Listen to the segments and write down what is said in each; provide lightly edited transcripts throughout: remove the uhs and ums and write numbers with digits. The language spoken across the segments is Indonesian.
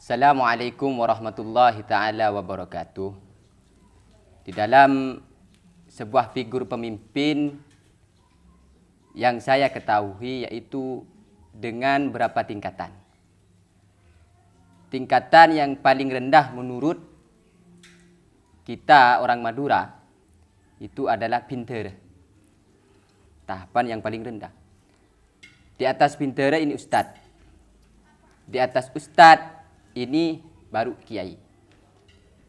Assalamualaikum warahmatullahi ta'ala wabarakatuh. Di dalam sebuah figur pemimpin yang saya ketahui yaitu dengan berapa tingkatan. Tingkatan yang paling rendah menurut kita orang Madura itu adalah pinter. Tahapan yang paling rendah. Di atas pinter ini ustadz. Di atas ustadz ini baru kiai.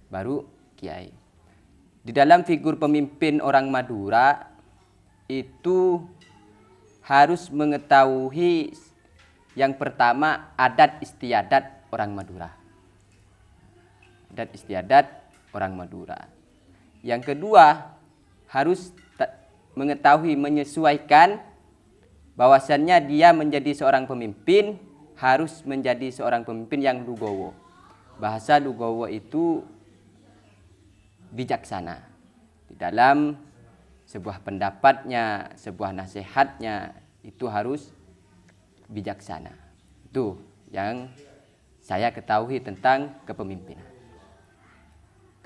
Baru kiai. Di dalam figur pemimpin orang Madura itu harus mengetahui yang pertama adat istiadat orang Madura. Adat istiadat orang Madura. Yang kedua harus mengetahui menyesuaikan bahwasannya dia menjadi seorang pemimpin harus menjadi seorang pemimpin yang lugowo. Bahasa lugowo itu bijaksana. Di dalam sebuah pendapatnya, sebuah nasihatnya itu harus bijaksana. Itu yang saya ketahui tentang kepemimpinan.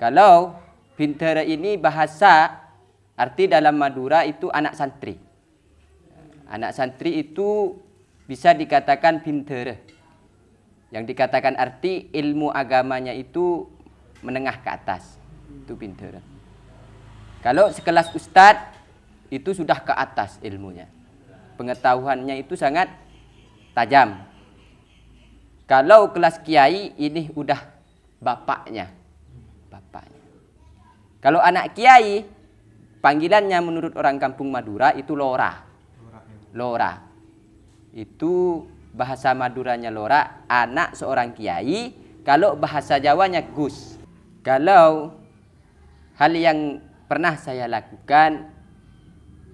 Kalau pinter ini bahasa arti dalam Madura itu anak santri. Anak santri itu bisa dikatakan pinter. Yang dikatakan arti ilmu agamanya itu menengah ke atas. Itu pinter. Kalau sekelas ustadz itu sudah ke atas ilmunya. Pengetahuannya itu sangat tajam. Kalau kelas kiai ini udah bapaknya. Bapaknya. Kalau anak kiai panggilannya menurut orang kampung Madura itu lora. Lora. Itu bahasa Maduranya lora, anak seorang kiai. Kalau bahasa Jawanya gus. Kalau hal yang pernah saya lakukan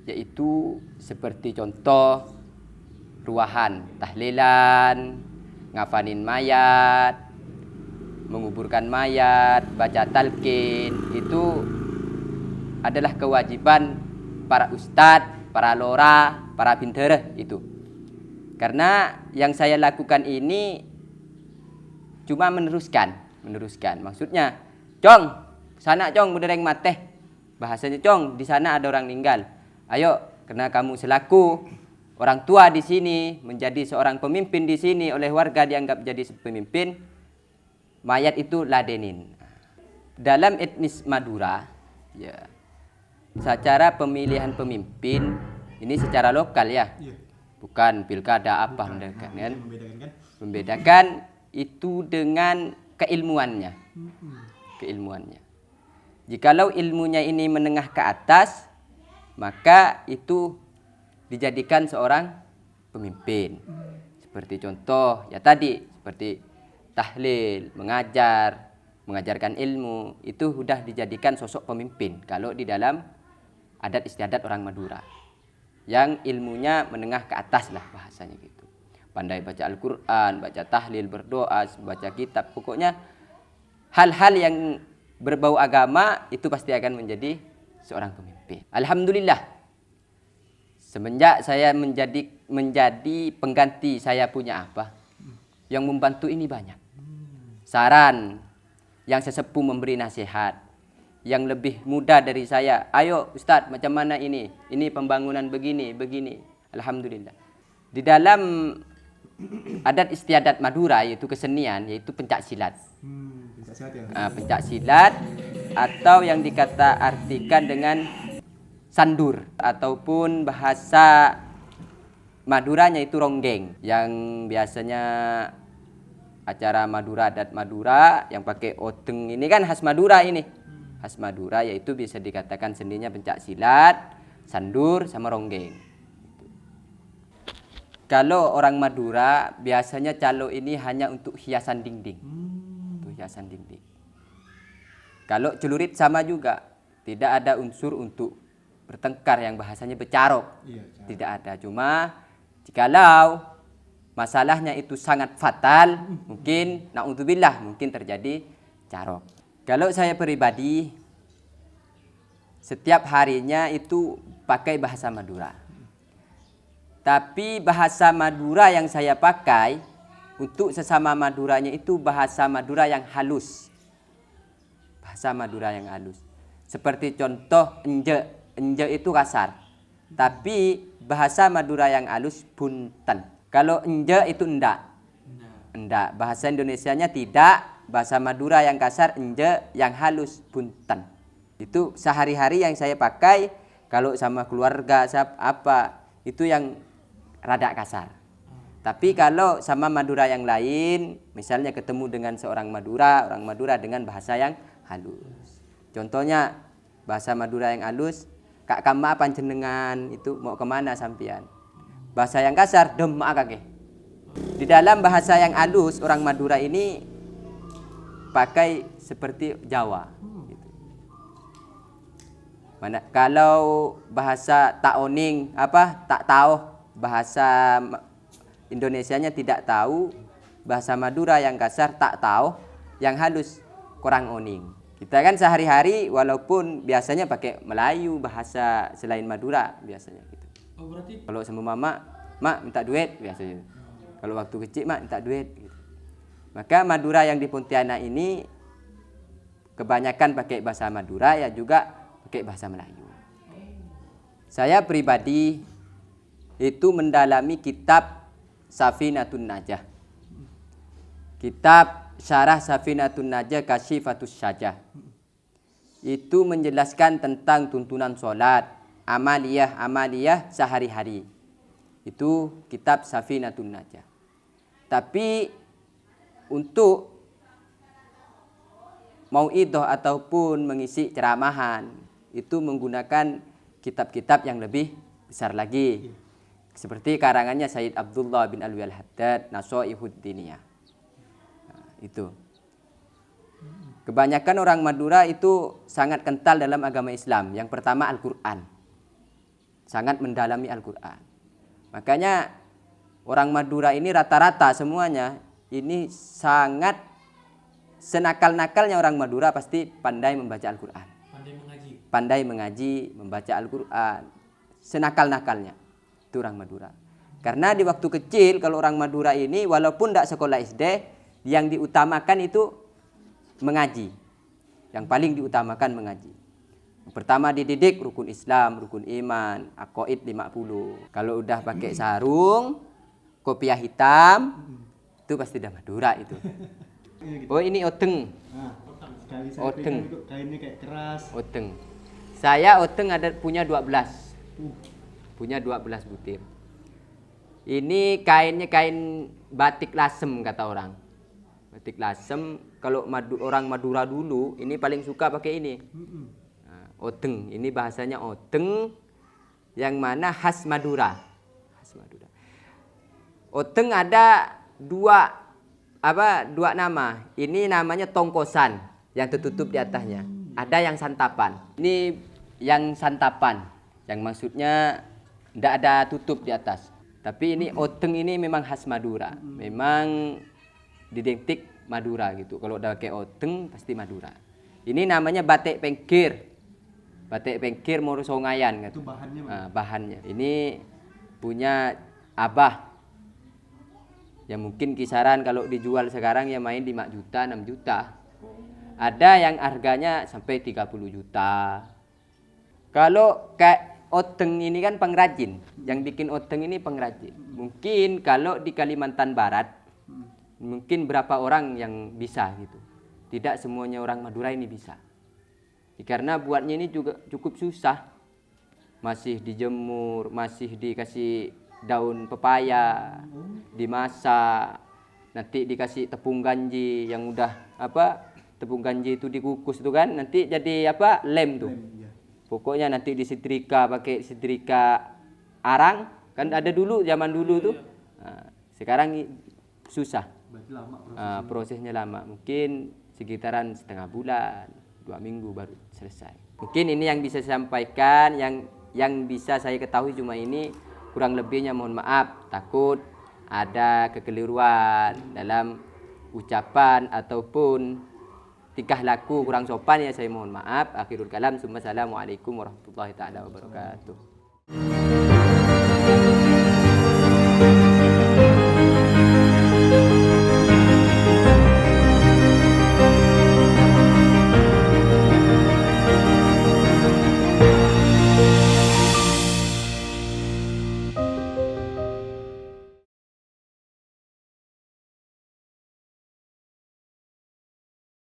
yaitu seperti contoh ruahan, tahlilan, ngafanin mayat, menguburkan mayat, baca talqin, itu adalah kewajiban para ustadz, para lora, para pinter itu. Karena yang saya lakukan ini cuma meneruskan. Maksudnya, Cong, sana Cong mudereng mateh. Bahasanya Cong, di sana ada orang meninggal. Ayo, karena kamu selaku orang tua di sini, menjadi seorang pemimpin di sini, oleh warga dianggap jadi pemimpin, mayat itu ladenin. Dalam etnis Madura, ya, secara pemilihan pemimpin ini secara lokal ya. Bukan pilkada apa membedakan kan? Membedakan itu dengan keilmuannya. Keilmuannya. Jikalau ilmunya ini menengah ke atas, maka itu dijadikan seorang pemimpin. Seperti contoh ya tadi, seperti tahlil, mengajarkan ilmu, itu sudah dijadikan sosok pemimpin kalau di dalam adat istiadat orang Madura. Yang ilmunya menengah ke atas lah bahasanya gitu. Pandai baca Al-Quran, baca tahlil, berdoa, baca kitab. Pokoknya hal-hal yang berbau agama itu pasti akan menjadi seorang pemimpin. Alhamdulillah. Semenjak saya menjadi pengganti, saya punya apa? Yang membantu ini banyak. Saran, yang sesepuh memberi nasihat. Yang lebih muda dari saya, ayo Ustadz macam mana ini pembangunan begini. Alhamdulillah. Di dalam adat istiadat Madura yaitu kesenian, yaitu pencak silat. Pencak silat atau yang artikan dengan sandur ataupun bahasa Maduranya itu ronggeng, yang biasanya acara Madura, adat Madura yang pakai oteng ini kan khas Madura ini. Khas Madura yaitu bisa dikatakan seninya pencak silat, sandur sama ronggeng. Kalau orang Madura biasanya calo ini hanya untuk hiasan dinding. Untuk hiasan dinding. Kalau celurit sama juga, tidak ada unsur untuk bertengkar yang bahasanya becarok. Tidak ada, cuma jikalau masalahnya itu sangat fatal, mungkin naudzubillah mungkin terjadi carok. Kalau saya pribadi setiap harinya itu pakai bahasa Madura. Tapi bahasa Madura yang saya pakai untuk sesama Maduranya itu bahasa Madura yang halus. Bahasa Madura yang halus. Seperti contoh enje. Enje itu kasar. Tapi bahasa Madura yang halus punten. Kalau enje itu endak. Endak. Bahasa Indonesianya tidak. Bahasa Madura yang kasar enje, yang halus punten. Itu sehari-hari yang saya pakai kalau sama keluarga apa itu yang rada kasar. Tapi kalau sama Madura yang lain, misalnya ketemu dengan seorang Madura, orang Madura dengan bahasa yang halus. Contohnya bahasa Madura yang halus, kak kama panjenengan itu mau kemana sampian? Bahasa yang kasar, demak kakek. Di dalam bahasa yang halus orang Madura ini pakai seperti Jawa. Gitu. Mana kalau bahasa tak oning tak tahu, bahasa Indonesianya tidak tahu, bahasa Madura yang kasar tak tahu, yang halus kurang oning. Kita kan sehari-hari walaupun biasanya pakai Melayu, bahasa selain Madura biasanya gitu. Oh, berarti Kalau sama mama, mak minta duit biasanya. Kalau waktu kecil mak minta duit gitu. Maka Madura yang di Pontianak ini kebanyakan pakai bahasa Madura, ya juga pakai bahasa Melayu. Saya pribadi itu mendalami kitab Safinatun Najah. Kitab Syarah Safinatun Najah Kasyifatus Syajah. Itu menjelaskan tentang tuntunan sholat, amaliyah sehari-hari. Itu kitab Safinatun Najah. Tapi untuk mauidhah ataupun mengisi ceramahan itu menggunakan kitab-kitab yang lebih besar lagi. Seperti karangannya Sayyid Abdullah bin Alwi Al-Haddad, Nasoihud Diniyah. Nah, itu. Kebanyakan orang Madura itu sangat kental dalam agama Islam. Yang pertama Al-Quran. Sangat mendalami Al-Quran. Makanya orang Madura ini rata-rata semuanya ini sangat senakal-nakalnya orang Madura pasti pandai membaca Al-Quran. Pandai mengaji, membaca Al-Quran. Senakal-nakalnya itu orang Madura. Karena di waktu kecil kalau orang Madura ini walaupun tidak sekolah SD, yang diutamakan itu mengaji. Yang paling diutamakan mengaji. Pertama dididik rukun Islam, rukun iman, aqaid 50. Kalau udah pakai sarung, kopiah hitam, itu pasti udah Madura itu. Oh ini odeng. Odeng. kainnya kayak keras. Odeng. Saya odeng punya 12. Punya 12 butir. Ini kainnya kain batik lasem kata orang. Batik lasem kalau orang Madura dulu ini paling suka pakai ini. Nah, odeng. Ini bahasanya odeng yang mana khas Madura. Khas Madura. Odeng ada dua nama. Ini namanya tongkosan yang tertutup di atasnya. Ada yang santapan. Ini yang santapan, yang maksudnya tidak ada tutup di atas. Tapi ini odeng ini memang khas Madura. Memang identik Madura gitu. Kalau udah pakai odeng pasti Madura. Ini namanya batik pengkir. Batik pengkir Morosongayan gitu. Itu bahannya. Bahannya. Ini punya Abah. Ya mungkin kisaran kalau dijual sekarang ya main 5 juta, 6 juta. Ada yang harganya sampai 30 juta. Kalau kayak odeng ini kan pengrajin. Yang bikin odeng ini pengrajin. Mungkin kalau di Kalimantan Barat, mungkin berapa orang yang bisa gitu. Tidak semuanya orang Madura ini bisa. Karena buatnya ini juga cukup susah. Masih dijemur, masih dikasih daun pepaya, dimasak, nanti dikasih tepung ganji yang udah tepung ganji itu dikukus tuh kan, nanti jadi lem tuh. Pokoknya nanti disetrika pakai setrika arang, kan ada dulu zaman dulu tuh. Nah, sekarang susah. Prosesnya lama, mungkin sekitaran setengah bulan, 2 minggu baru selesai. Mungkin ini yang bisa saya sampaikan, yang bisa saya ketahui cuma ini. Kurang lebihnya mohon maaf, takut ada kekeliruan dalam ucapan ataupun tingkah laku kurang sopan ya saya mohon maaf. Akhirul kalam, assalamualaikum warahmatullahi taala wabarakatuh.